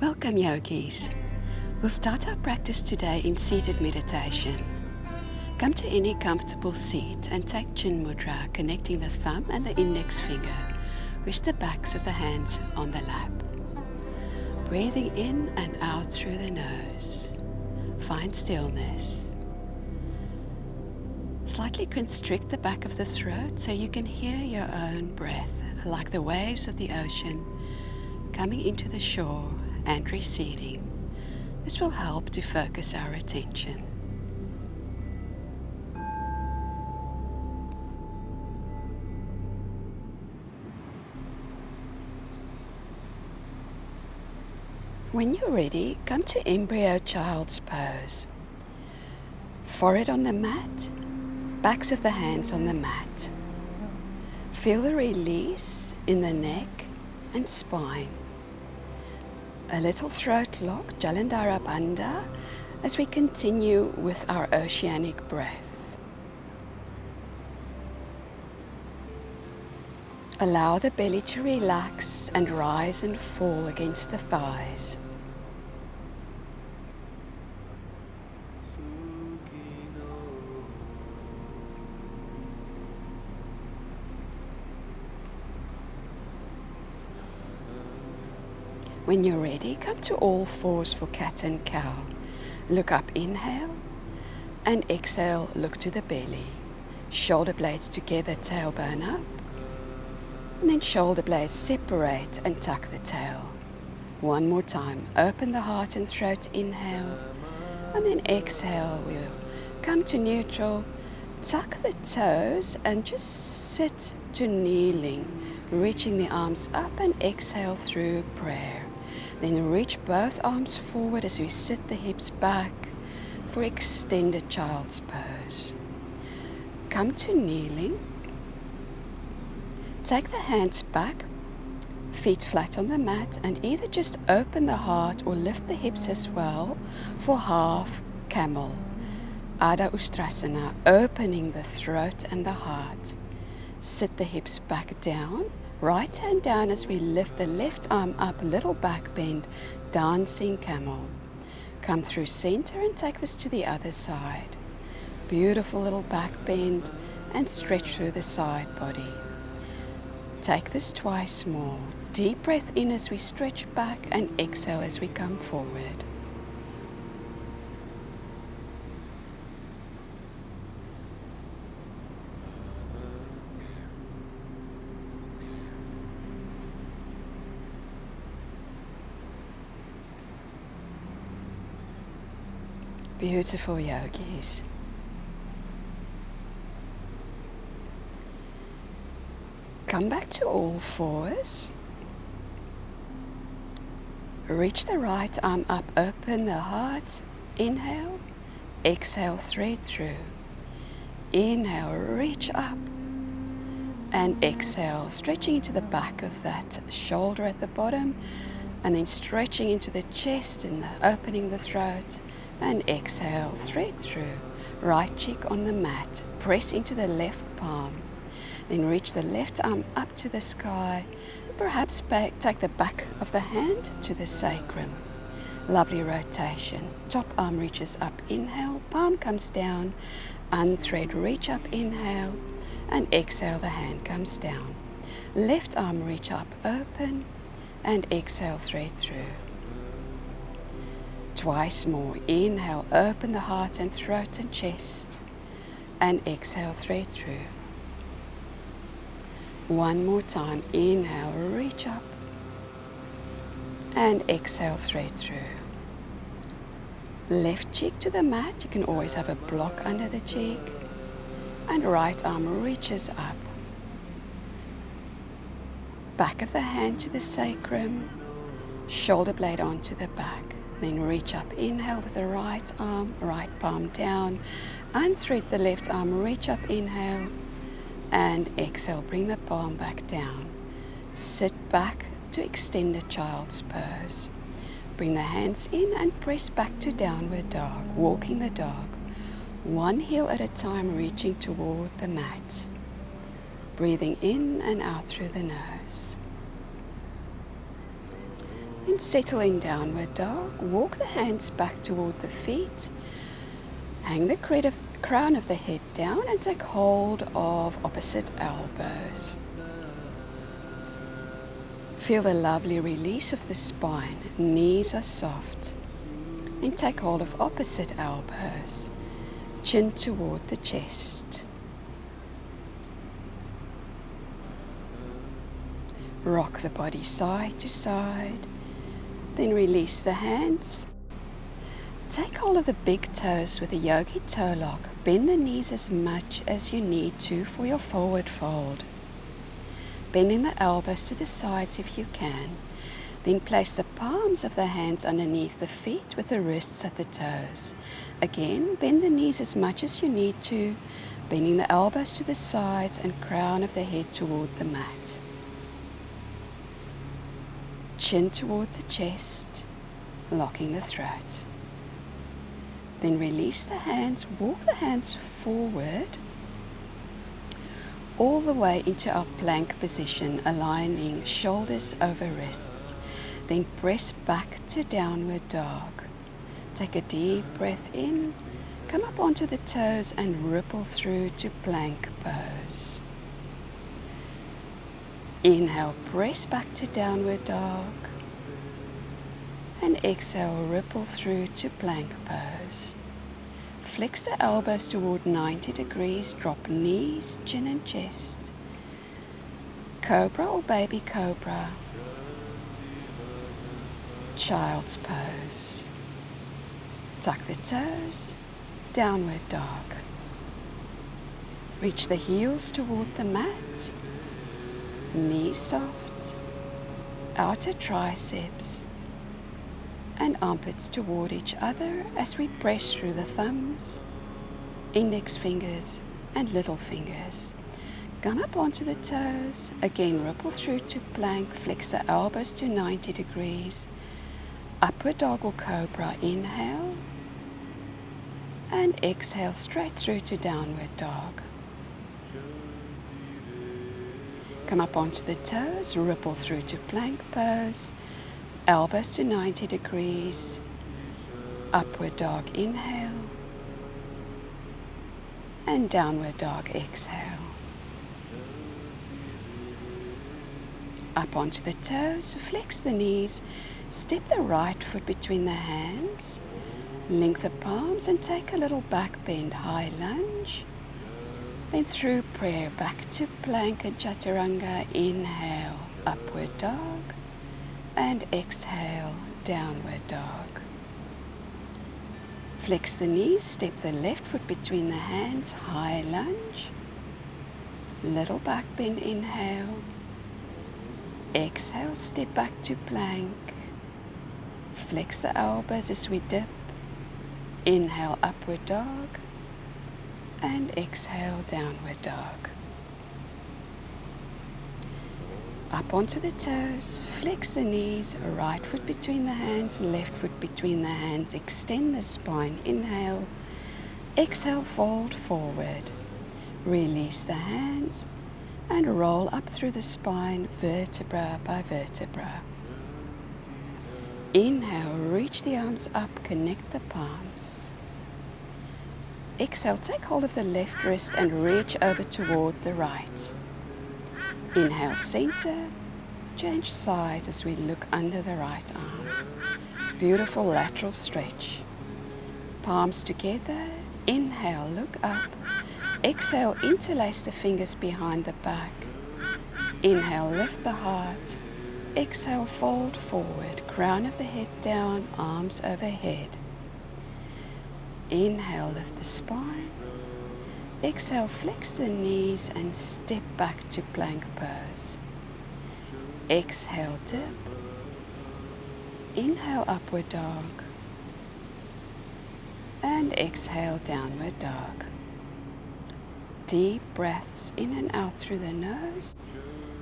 Welcome, yogis. We'll start our practice today in seated meditation. Come to any comfortable seat and take Chin Mudra, connecting the thumb and the index finger. Rest the backs of the hands on the lap. Breathing in and out through the nose. Find stillness. Slightly constrict the back of the throat so you can hear your own breath, like the waves of the ocean coming into the shore and receding. This will help to focus our attention. When you're ready, come to embryo child's pose. Forehead on the mat, backs of the hands on the mat. Feel the release in the neck and spine. A little throat lock, Jalandhara Bandha, as we continue with our oceanic breath. Allow the belly to relax and rise and fall against the thighs. When you're ready, come to all fours for cat and cow. Look up, inhale, and exhale, look to the belly. Shoulder blades together, tailbone up. And then shoulder blades separate and tuck the tail. One more time, open the heart and throat, inhale. And then exhale, we'll come to neutral. Tuck the toes and just sit to kneeling, reaching the arms up and exhale through prayer. Then reach both arms forward as we sit the hips back for extended child's pose. Come to kneeling. Take the hands back, feet flat on the mat, and either just open the heart or lift the hips as well for half camel. Adho Ustrasana, opening the throat and the heart. Sit the hips back down. Right hand down as we lift the left arm up, little back bend, dancing camel. Come through center and take this to the other side. Beautiful little back bend and stretch through the side body. Take this twice more. Deep breath in as we stretch back and exhale as we come forward. Beautiful, yogis. Come back to all fours. Reach the right arm up, open the heart. Inhale, exhale, thread through. Inhale, reach up. And exhale, stretching into the back of that shoulder at the bottom. And then stretching into the chest and opening the throat. And exhale, thread through. Right cheek on the mat. Press into the left palm. Then reach the left arm up to the sky. Perhaps take the back of the hand to the sacrum. Lovely rotation. Top arm reaches up, inhale. Palm comes down. Unthread, reach up, inhale. And exhale, the hand comes down. Left arm reach up, open. And exhale, thread through. Twice more. Inhale, open the heart and throat and chest. And exhale, thread through. One more time. Inhale, reach up. And exhale, thread through. Left cheek to the mat. You can always have a block under the cheek. And right arm reaches up. Back of the hand to the sacrum. Shoulder blade onto the back. Then reach up, inhale with the right arm, right palm down. Unthread the left arm, reach up, inhale. And exhale, bring the palm back down. Sit back to extended child's pose. Bring the hands in and press back to downward dog, walking the dog. One heel at a time, reaching toward the mat. Breathing in and out through the nose. Then settle in downward dog. Walk the hands back toward the feet. Hang the crown of the head down and take hold of opposite elbows. Feel the lovely release of the spine. Knees are soft. And take hold of opposite elbows. Chin toward the chest. Rock the body side to side. Then release the hands. Take hold of the big toes with a yogi toe lock. Bend the knees as much as you need to for your forward fold. Bending the elbows to the sides if you can. Then place the palms of the hands underneath the feet with the wrists at the toes. Again, bend the knees as much as you need to, bending the elbows to the sides and crown of the head toward the mat. Chin toward the chest, locking the throat. Then release the hands, walk the hands forward all the way into our plank position, aligning shoulders over wrists. Then press back to downward dog. Take a deep breath in, come up onto the toes and ripple through to plank pose. Inhale, press back to downward dog. And exhale, ripple through to plank pose. Flex the elbows toward 90 degrees, drop knees, chin and chest. Cobra or baby cobra. Child's pose. Tuck the toes, downward dog. Reach the heels toward the mat. Knees soft, outer triceps and armpits toward each other as we press through the thumbs, index fingers and little fingers. Come up onto the toes, again ripple through to plank, flex the elbows to 90 degrees, upward dog or cobra, inhale and exhale straight through to downward dog. Come up onto the toes, ripple through to plank pose, elbows to 90 degrees, upward dog, inhale, and downward dog, exhale. Up onto the toes, flex the knees, step the right foot between the hands, link the palms and take a little back bend, high lunge. Then through prayer, back to plank and chaturanga, inhale, upward dog, and exhale, downward dog. Flex the knees, step the left foot between the hands, high lunge, little back bend, inhale, exhale, step back to plank, flex the elbows as we dip, inhale, upward dog, and exhale, downward dog. Up onto the toes, flex the knees, right foot between the hands, left foot between the hands, extend the spine, inhale, exhale, fold forward, release the hands and roll up through the spine, vertebra by vertebra. Inhale, reach the arms up, connect the palms. Exhale, take hold of the left wrist and reach over toward the right. Inhale, center, change sides as we look under the right arm. Beautiful lateral stretch. Palms together, inhale, look up. Exhale, interlace the fingers behind the back. Inhale, lift the heart. Exhale, fold forward, crown of the head down, arms overhead. Inhale, lift the spine. Exhale, flex the knees and step back to plank pose. Exhale, dip. Inhale, upward dog. And exhale, downward dog. Deep breaths in and out through the nose.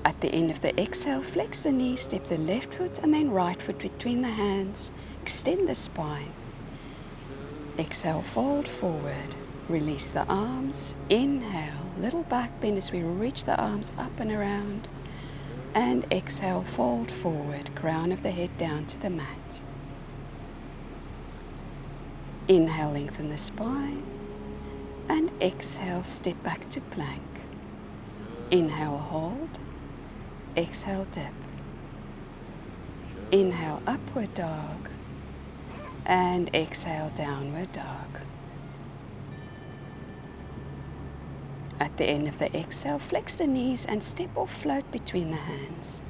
At the end of the exhale, flex the knees, step the left foot and then right foot between the hands. Extend the spine. Exhale, fold forward. Release the arms. Inhale, little back bend as we reach the arms up and around. And exhale, fold forward, crown of the head down to the mat. Inhale, lengthen the spine. And exhale, step back to plank. Inhale, hold. Exhale, dip. Inhale, upward dog. And exhale, downward dog. At the end of the exhale, flex the knees and step or float between the hands.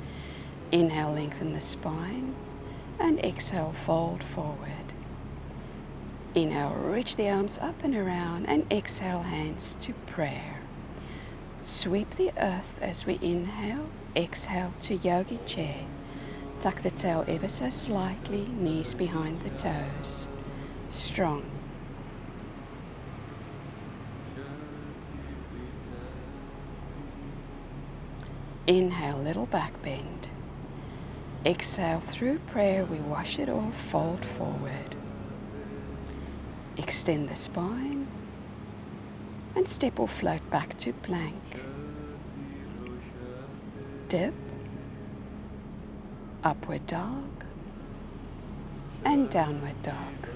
Inhale, lengthen the spine. And exhale, fold forward. Inhale, reach the arms up and around, and exhale, hands to prayer. Sweep the earth as we inhale, exhale to yogi chair. Tuck the tail ever so slightly, knees behind the toes. Strong. Inhale, little back bend. Exhale, through prayer we wash it off, fold forward. Extend the spine and step or float back to plank. Dip, upward dog, and downward dog.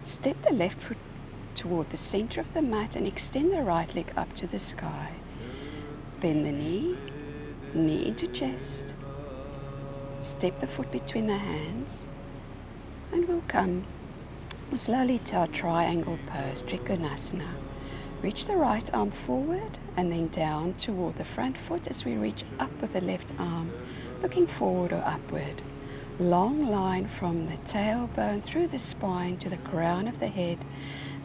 Step the left foot toward the center of the mat and extend the right leg up to the sky. Bend the knee, knee into chest. Step the foot between the hands. And we'll come slowly to our triangle pose, Trikonasana. Reach the right arm forward and then down toward the front foot as we reach up with the left arm, looking forward or upward. Long line from the tailbone through the spine to the crown of the head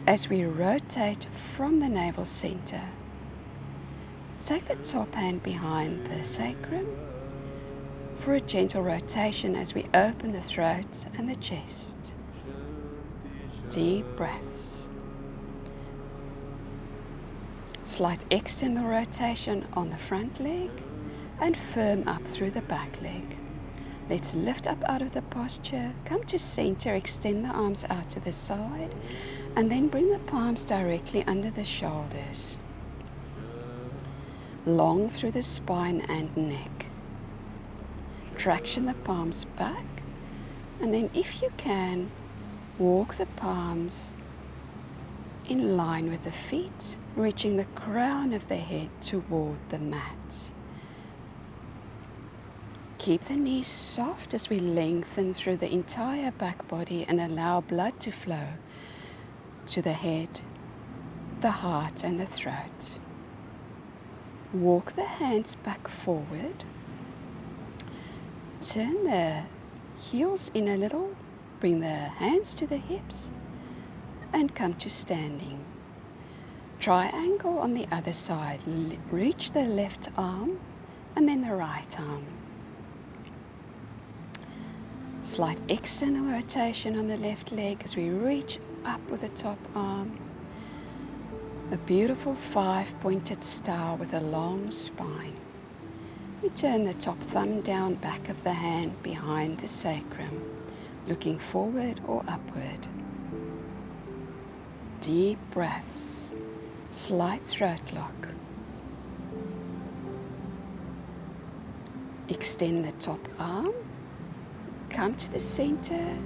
as we rotate from the navel center. Take the top hand behind the sacrum for a gentle rotation as we open the throat and the chest. Deep breaths. Slight external rotation on the front leg and firm up through the back leg. Let's lift up out of the posture, come to center, extend the arms out to the side, and then bring the palms directly under the shoulders. Long through the spine and neck. Traction the palms back, and then if you can, walk the palms in line with the feet, reaching the crown of the head toward the mat. Keep the knees soft as we lengthen through the entire back body and allow blood to flow to the head, the heart, and the throat. Walk the hands back forward. Turn the heels in a little, bring the hands to the hips, and come to standing. Triangle on the other side. Reach the left arm and then the right arm. Slight external rotation on the left leg as we reach up with the top arm. A beautiful 5-pointed star with a long spine. We turn the top thumb down, back of the hand behind the sacrum, looking forward or upward. Deep breaths, slight throat lock. Extend the top arm, come to the center,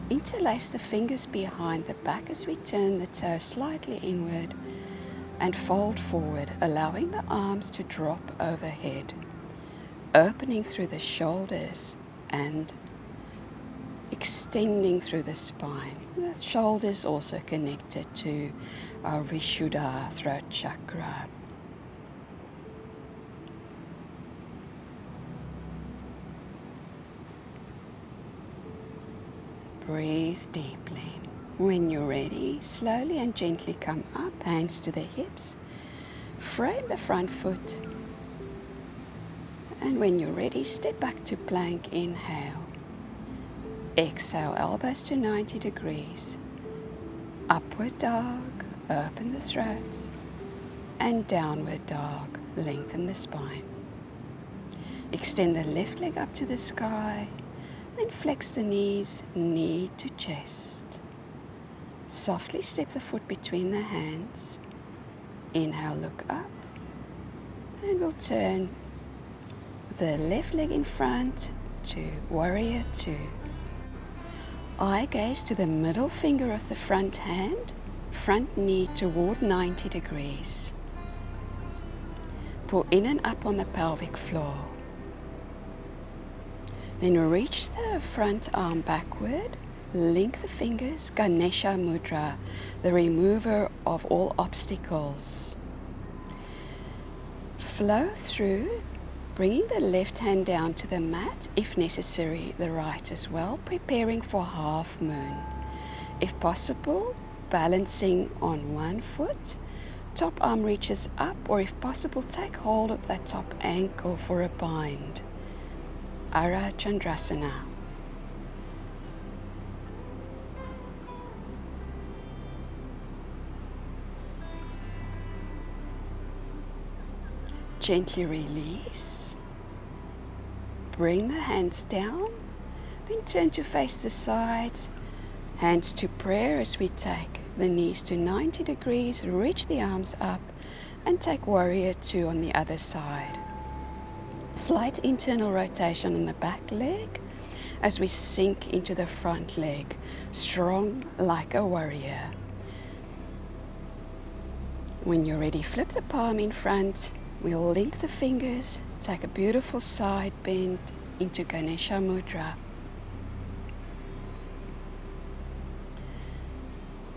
interlace the fingers behind the back as we turn the toe slightly inward and fold forward, allowing the arms to drop overhead. Opening through the shoulders and extending through the spine. The shoulders also connected to our Vishuddha throat chakra. Breathe deeply. When you're ready, slowly and gently come up, hands to the hips. Frame the front foot. And when you're ready, step back to plank, inhale. Exhale, elbows to 90 degrees. Upward dog, open the throat. And downward dog, lengthen the spine. Extend the left leg up to the sky. Then flex the knees, knee to chest. Softly step the foot between the hands. Inhale, look up. And we'll turn the left leg in front to warrior two. Eye gaze to the middle finger of the front hand, front knee toward 90 degrees. Pull in and up on the pelvic floor. Then reach the front arm backward, link the fingers, Ganesha Mudra, the remover of all obstacles. Flow through, bringing the left hand down to the mat, if necessary the right as well, preparing for half moon. If possible, balancing on one foot, top arm reaches up, or if possible take hold of that top ankle for a bind. Ardha Chandrasana. Gently release. Bring the hands down, then turn to face the sides. Hands to prayer as we take the knees to 90 degrees, reach the arms up, and take warrior two on the other side. Slight internal rotation on the back leg as we sink into the front leg, strong like a warrior. When you're ready, flip the palm in front. We'll link the fingers, take a beautiful side bend into Ganesha Mudra.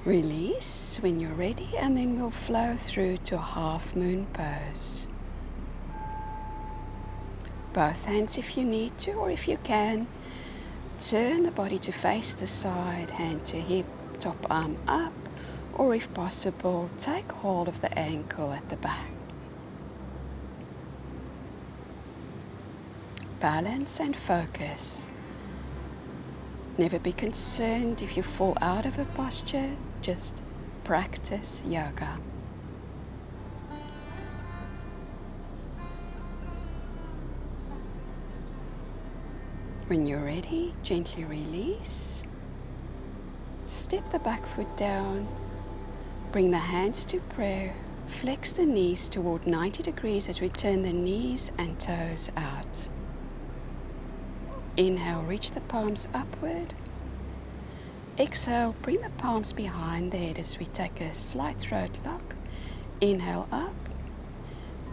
Release when you're ready, and then we'll flow through to half moon pose. Both hands if you need to, or if you can, turn the body to face the side, hand to hip, top arm up, or if possible, take hold of the ankle at the back. Balance and focus. Never be concerned if you fall out of a posture, just practice yoga. When you're ready, gently release. Step the back foot down. Bring the hands to prayer. Flex the knees toward 90 degrees as we turn the knees and toes out. Inhale, reach the palms upward. Exhale, bring the palms behind the head as we take a slight throat lock. Inhale up.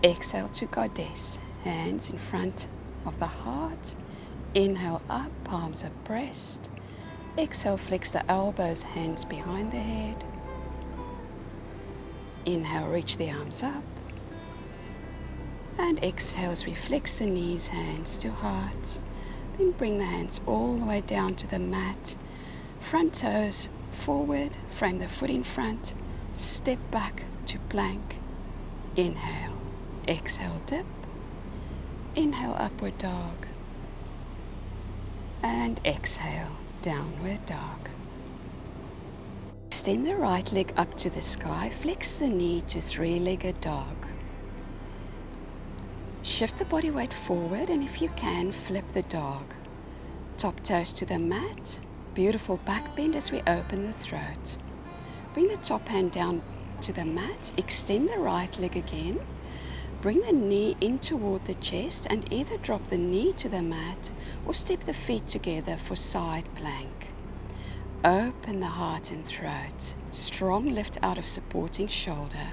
Exhale to goddess. Hands in front of the heart. Inhale up, palms abreast. Exhale, flex the elbows, hands behind the head. Inhale, reach the arms up. And exhale as we flex the knees, hands to heart. Then bring the hands all the way down to the mat. Front toes forward, frame the foot in front. Step back to plank. Inhale, exhale, dip. Inhale, upward dog. And exhale, downward dog. Extend the right leg up to the sky, flex the knee to three-legged dog. Shift the body weight forward, and if you can, flip the dog. Top toes to the mat, beautiful back bend as we open the throat. Bring the top hand down to the mat, extend the right leg again. Bring the knee in toward the chest and either drop the knee to the mat or step the feet together for side plank. Open the heart and throat. Strong lift out of supporting shoulder.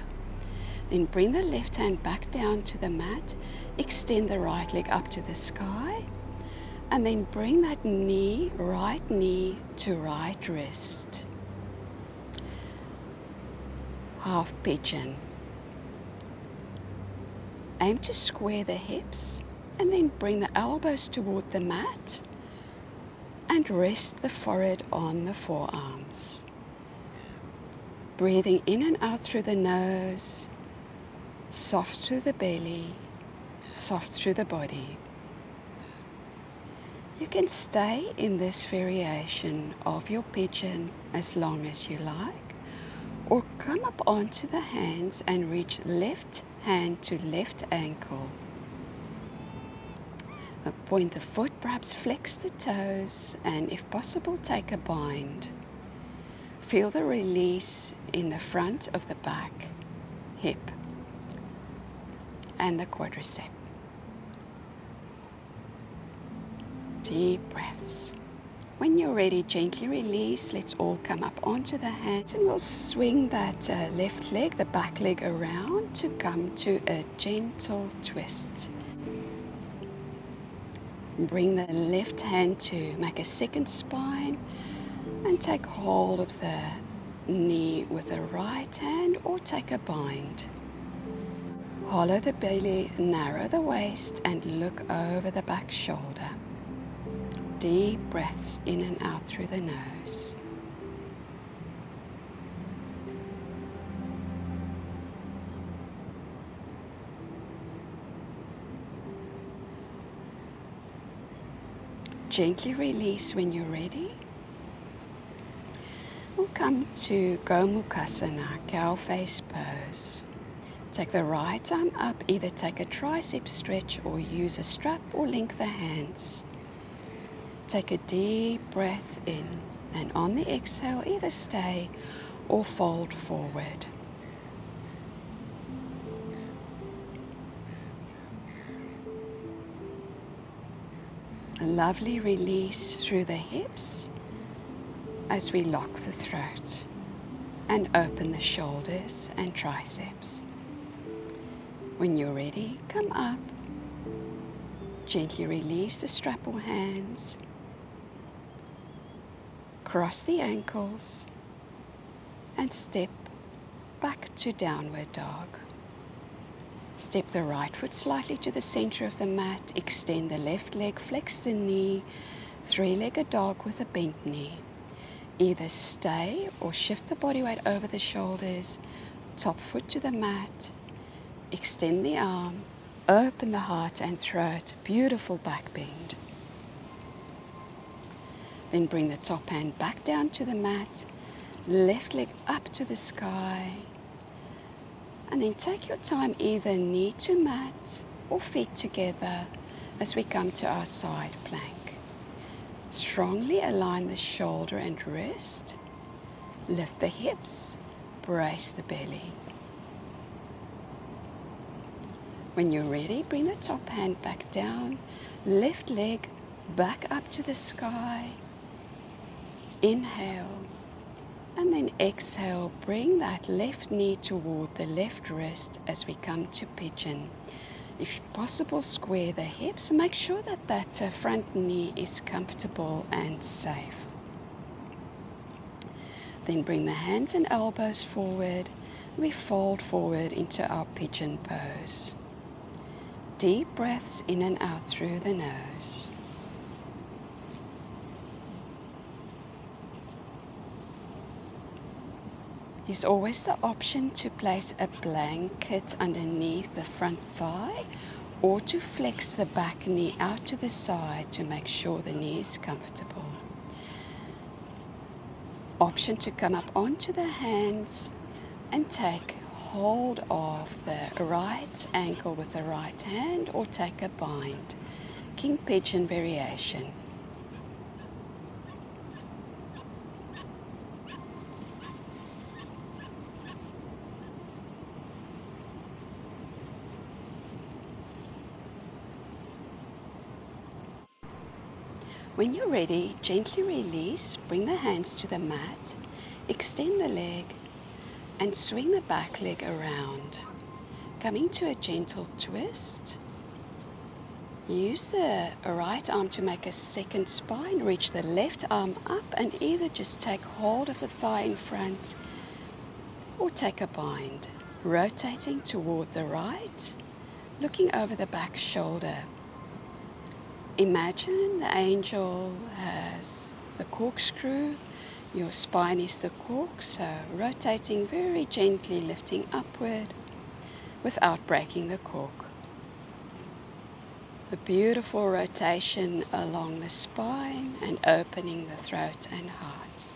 Then bring the left hand back down to the mat. Extend the right leg up to the sky. And then bring that right knee to right wrist. Half pigeon. Aim to square the hips and then bring the elbows toward the mat and rest the forehead on the forearms. Breathing in and out through the nose, soft through the belly, soft through the body. You can stay in this variation of your pigeon as long as you like, or come up onto the hands and reach left hand to left ankle. Point the foot, perhaps flex the toes, and if possible, take a bind. Feel the release in the front of the back hip. and the quadricep. Deep breaths. When you're ready, gently release. Let's all come up onto the hands, and we'll swing that left leg, the back leg, around to come to a gentle twist. Bring the left hand to make a second spine and take hold of the knee with the right hand, or take a bind. Hollow the belly, narrow the waist, and look over the back shoulder. Deep breaths in and out through the nose. Gently release when you're ready. We'll come to Gomukhasana, cow face pose. Take the right arm up, either take a tricep stretch or use a strap or link the hands. Take a deep breath in, and on the exhale, either stay or fold forward. A lovely release through the hips as we lock the throat and open the shoulders and triceps. When you're ready, come up. Gently release the strap or hands. Cross the ankles and step back to downward dog. Step the right foot slightly to the center of the mat. Extend the left leg, flex the knee. Three-legged dog with a bent knee. Either stay or shift the body weight over the shoulders. Top foot to the mat. Extend the arm. Open the heart and throat. Beautiful back bend. Then bring the top hand back down to the mat. Left leg up to the sky. And then take your time, either knee to mat or feet together as we come to our side plank. Strongly align the shoulder and wrist. Lift the hips. Brace the belly. When you're ready, bring the top hand back down. Left leg back up to the sky. Inhale. And then exhale, bring that left knee toward the left wrist as we come to pigeon. If possible, square the hips. Make sure that that front knee is comfortable and safe. Then bring the hands and elbows forward. We fold forward into our pigeon pose. Deep breaths in and out through the nose. There's always the option to place a blanket underneath the front thigh, or to flex the back knee out to the side to make sure the knee is comfortable. Option to come up onto the hands and take hold of the right ankle with the right hand, or take a bind. King Pigeon variation. When you're ready, gently release, bring the hands to the mat, extend the leg, and swing the back leg around. Coming to a gentle twist. Use the right arm to make a second spine. Reach the left arm up and either just take hold of the thigh in front or take a bind. Rotating toward the right, looking over the back shoulder. Imagine the angel has the corkscrew, your spine is the cork, so rotating very gently, lifting upward without breaking the cork. A beautiful rotation along the spine and opening the throat and heart.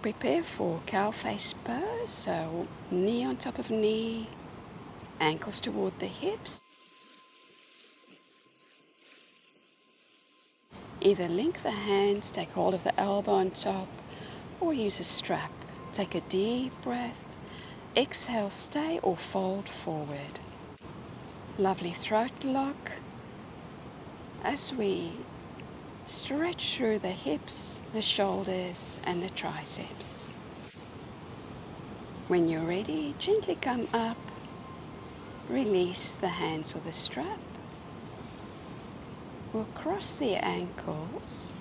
Prepare for cow face pose, so knee on top of knee, ankles toward the hips. Either link the hands, take hold of the elbow on top, or use a strap. Take a deep breath, exhale, stay or fold forward. Lovely throat lock as we stretch through the hips, the shoulders and the triceps. When you're ready, gently come up, release the hands or the strap. We'll cross the ankles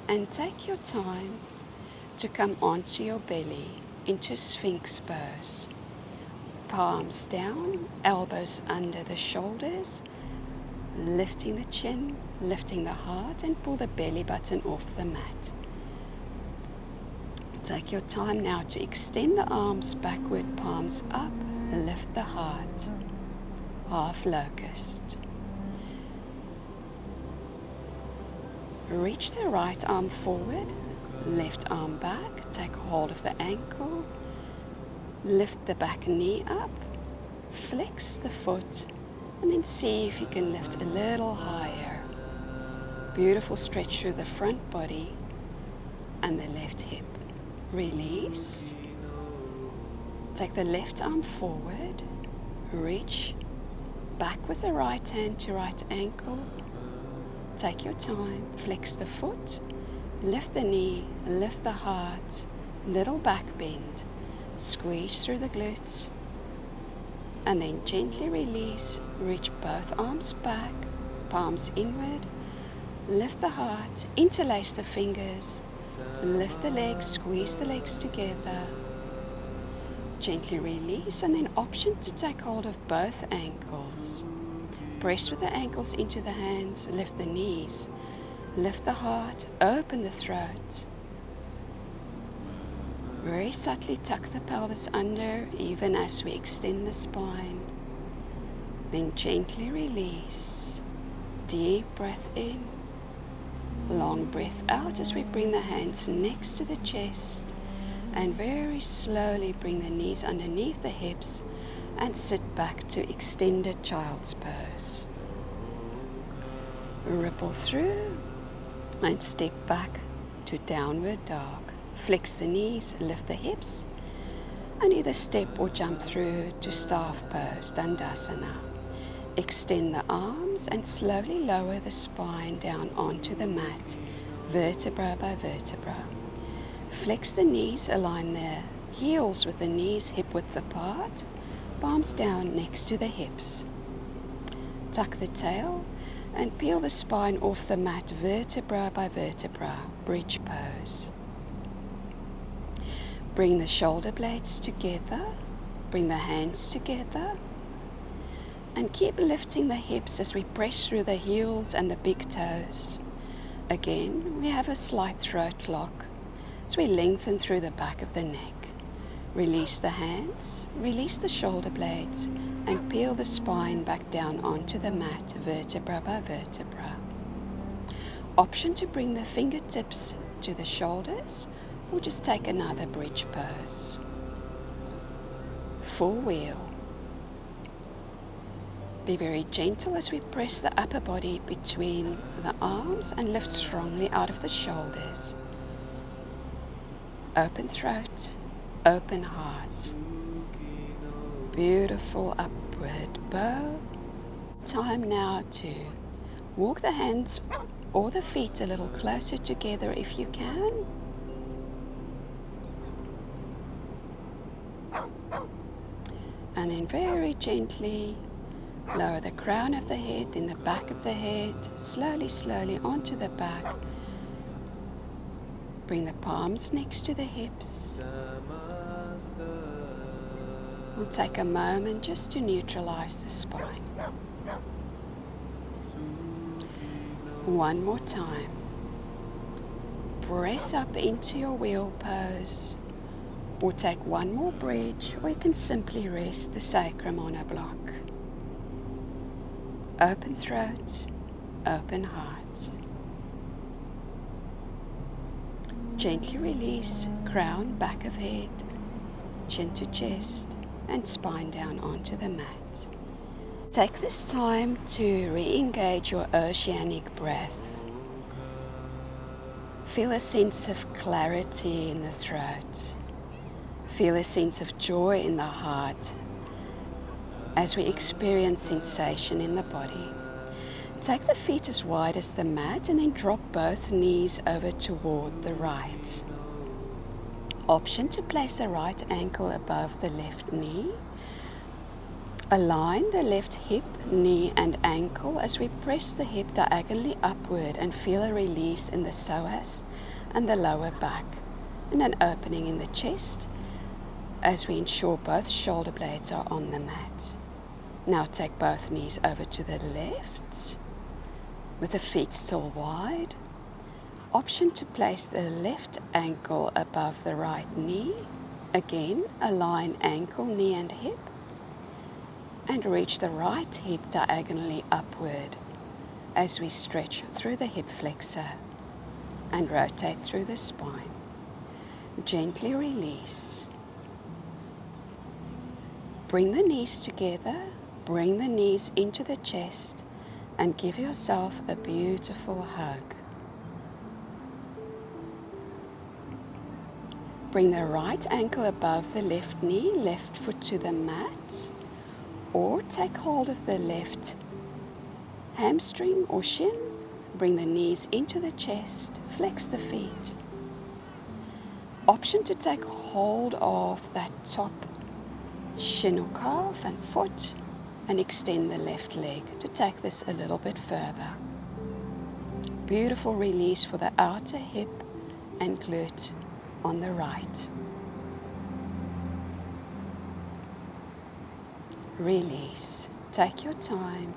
and take your time to come onto your belly into Sphinx pose. Palms down, elbows under the shoulders, lifting the chin, lifting the heart, and pull the belly button off the mat. Take your time now to extend the arms backward, palms up, lift the heart, half locust. Reach the right arm forward, left arm back, take hold of the ankle, lift the back knee up, flex the foot, and then see if you can lift a little higher. Beautiful stretch through the front body and the left hip. Release. Take the left arm forward, reach back with the right hand to right ankle. Take your time, flex the foot, lift the knee, lift the heart, little back bend, squeeze through the glutes, and then gently release, reach both arms back, palms inward, lift the heart, interlace the fingers, lift the legs, squeeze the legs together, gently release, and then option to take hold of both ankles. Press with the ankles into the hands, lift the knees, lift the heart, open the throat. Very subtly tuck the pelvis under, even as we extend the spine. Then gently release. Deep breath in. Long breath out as we bring the hands next to the chest. And very slowly bring the knees underneath the hips and sit back to extended child's pose. Ripple through and step back to downward dog. Flex the knees, lift the hips, and either step or jump through to staff pose, Dandasana. Extend the arms and slowly lower the spine down onto the mat, vertebra by vertebra. Flex the knees, align the heels with the knees hip width apart, palms down next to the hips. Tuck the tail and peel the spine off the mat, vertebra by vertebra, bridge pose. Bring the shoulder blades together, bring the hands together, and keep lifting the hips as we press through the heels and the big toes. Again, we have a slight throat lock as we lengthen through the back of the neck. Release the hands, release the shoulder blades, and peel the spine back down onto the mat, vertebra by vertebra. Option to bring the fingertips to the shoulders, or just take another bridge pose. Full wheel. Be very gentle as we press the upper body between the arms and lift strongly out of the shoulders. Open throat, open heart. Beautiful upward bow. Time now to walk the hands or the feet a little closer together if you can. And then very gently lower the crown of the head, then the back of the head, slowly onto the back. Bring the palms next to the hips. We'll take a moment just to neutralize the spine. One more time. Press up into your wheel pose, or take one more bridge, or you can simply rest the sacrum on a block. Open throat, open heart. Gently release, crown, back of head, chin to chest, and spine down onto the mat. Take this time to re-engage your oceanic breath. Feel a sense of clarity in the throat. Feel a sense of joy in the heart as we experience sensation in the body. Take the feet as wide as the mat and then drop both knees over toward the right. Option to place the right ankle above the left knee. Align the left hip, knee and ankle as we press the hip diagonally upward and feel a release in the psoas and the lower back, and an opening in the chest as we ensure both shoulder blades are on the mat. Now take both knees over to the left with the feet still wide. Option to place the left ankle above the right knee. Again, align ankle, knee and hip, and reach the right hip diagonally upward as we stretch through the hip flexor and rotate through the spine. Gently release. Bring the knees together, bring the knees into the chest, and give yourself a beautiful hug. Bring the right ankle above the left knee, left foot to the mat, or take hold of the left hamstring or shin. Bring the knees into the chest, flex the feet. Option to take hold of that top shin or calf and foot and extend the left leg to take this a little bit further. Beautiful release for the outer hip and glute on the right. Release. Take your time.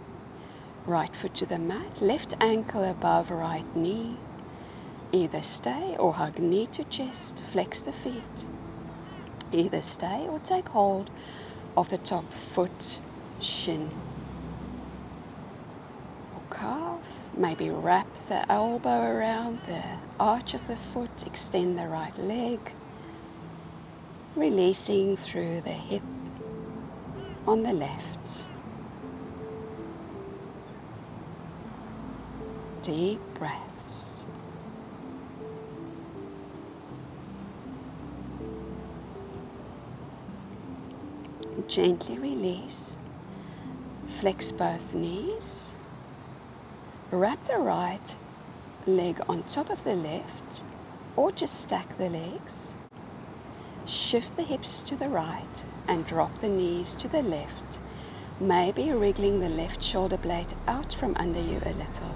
Right foot to the mat, left ankle above right knee. Either stay or hug knee to chest, flex the feet. Either stay or take hold of the top foot, shin or calf. Maybe wrap the elbow around the arch of the foot, extend the right leg, releasing through the hip on the left. Deep breaths. Gently release. Flex both knees. Wrap the right leg on top of the left, or just stack the legs. Shift the hips to the right and drop the knees to the left, maybe wriggling the left shoulder blade out from under you a little.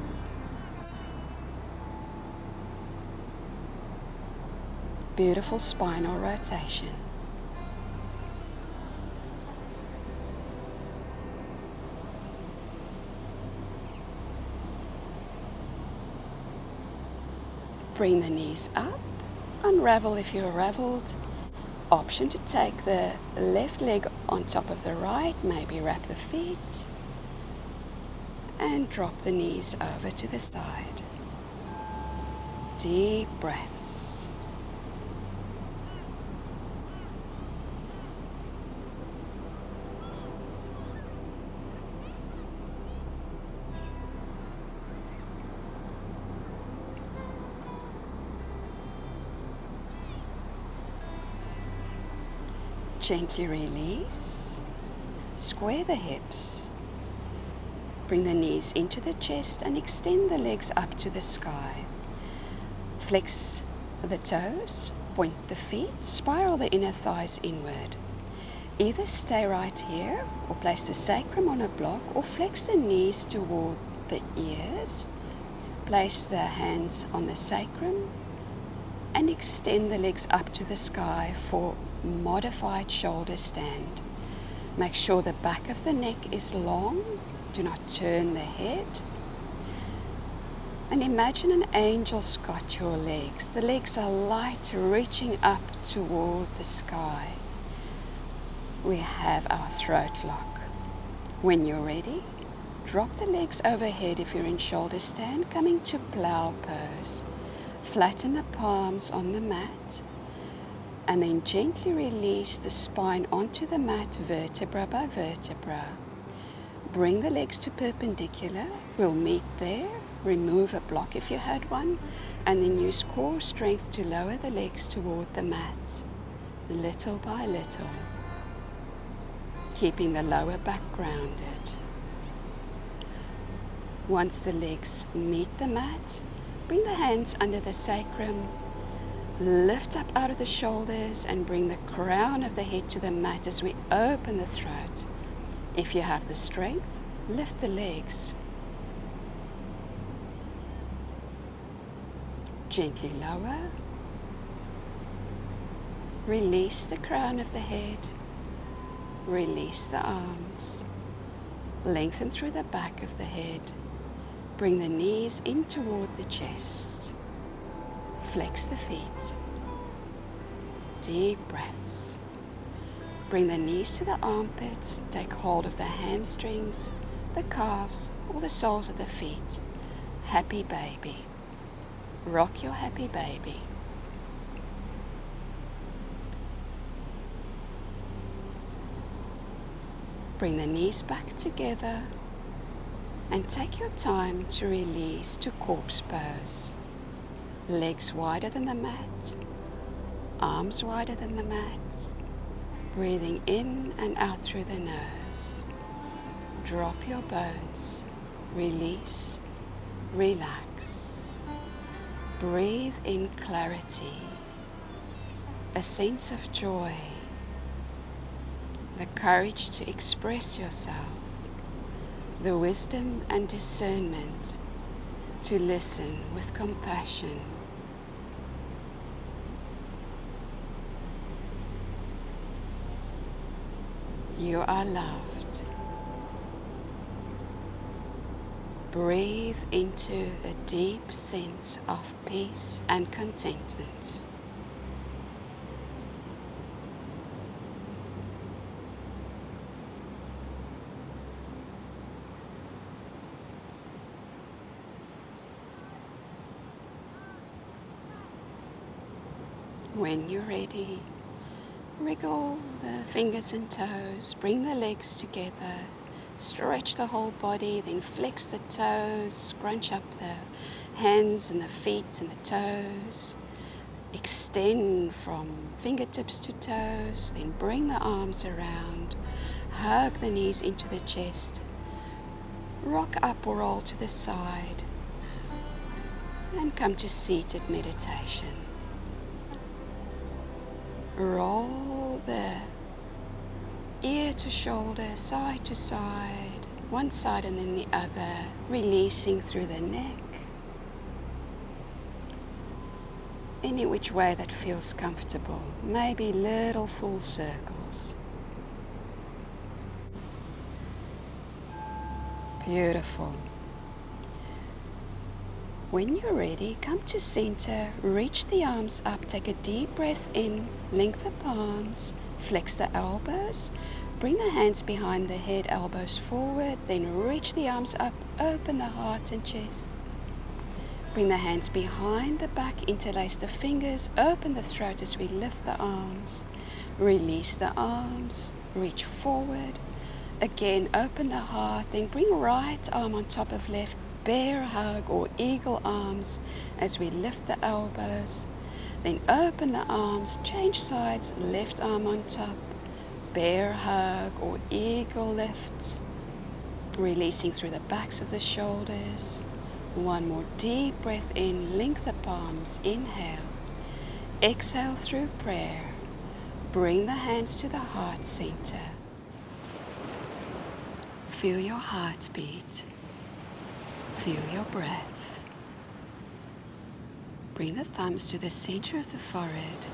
Beautiful spinal rotation. Bring the knees up, unravel if you're raveled. Option to take the left leg on top of the right, maybe wrap the feet, and drop the knees over to the side. Deep breaths. Gently release. Square the hips. Bring the knees into the chest and extend the legs up to the sky. Flex the toes, point the feet, spiral the inner thighs inward. Either stay right here or place the sacrum on a block, or flex the knees toward the ears. Place the hands on the sacrum and extend the legs up to the sky for modified shoulder stand. Make sure the back of the neck is long. Do not turn the head. And imagine an angel's got your legs. The legs are light, reaching up toward the sky. We have our throat lock. When you're ready, drop the legs overhead if you're in shoulder stand, coming to plow pose. Flatten the palms on the mat, and then gently release the spine onto the mat, vertebra by vertebra. Bring the legs to perpendicular. We'll meet there. Remove a block if you had one, and then use core strength to lower the legs toward the mat, little by little. keeping the lower back grounded. Once the legs meet the mat, bring the hands under the sacrum, lift up out of the shoulders and bring the crown of the head to the mat as we open the throat. If you have the strength, lift the legs. Gently lower. Release the crown of the head. Release the arms. Lengthen through the back of the head. Bring the knees in toward the chest. Flex the feet. Deep breaths. Bring the knees to the armpits. Take hold of the hamstrings, the calves, or the soles of the feet. Happy baby. Rock your happy baby. Bring the knees back together and take your time to release to corpse pose. Legs wider than the mat, arms wider than the mat. Breathing in and out through the nose. Drop your bones. Release. Relax. Breathe in clarity. A sense of joy. The courage to express yourself. The wisdom and discernment to listen with compassion. You are loved. Breathe into a deep sense of peace and contentment. When you're ready, wriggle the fingers and toes, bring the legs together, stretch the whole body, then flex the toes, scrunch up the hands and the feet and the toes, extend from fingertips to toes, then bring the arms around, hug the knees into the chest, rock up or roll to the side, and come to seated meditation. Roll the ear to shoulder, side to side, one side and then the other, releasing through the neck. Any which way that feels comfortable, maybe little full circles. Beautiful. When you're ready, come to center, reach the arms up, take a deep breath in, lengthen the palms, flex the elbows, bring the hands behind the head, elbows forward, then reach the arms up, open the heart and chest. Bring the hands behind the back, interlace the fingers, open the throat as we lift the arms, release the arms, reach forward, again open the heart, then bring right arm on top of left, bear hug or eagle arms as we lift the elbows, then open the arms, change sides, left arm on top, bear hug or eagle lift, releasing through the backs of the shoulders. One more deep breath in, link the palms, inhale, exhale through prayer, bring the hands to the heart center, feel your heartbeat. Feel your breath. Bring the thumbs to the center of the forehead.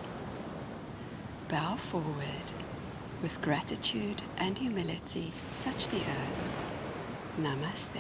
Bow forward. With gratitude and humility, touch the earth. Namaste.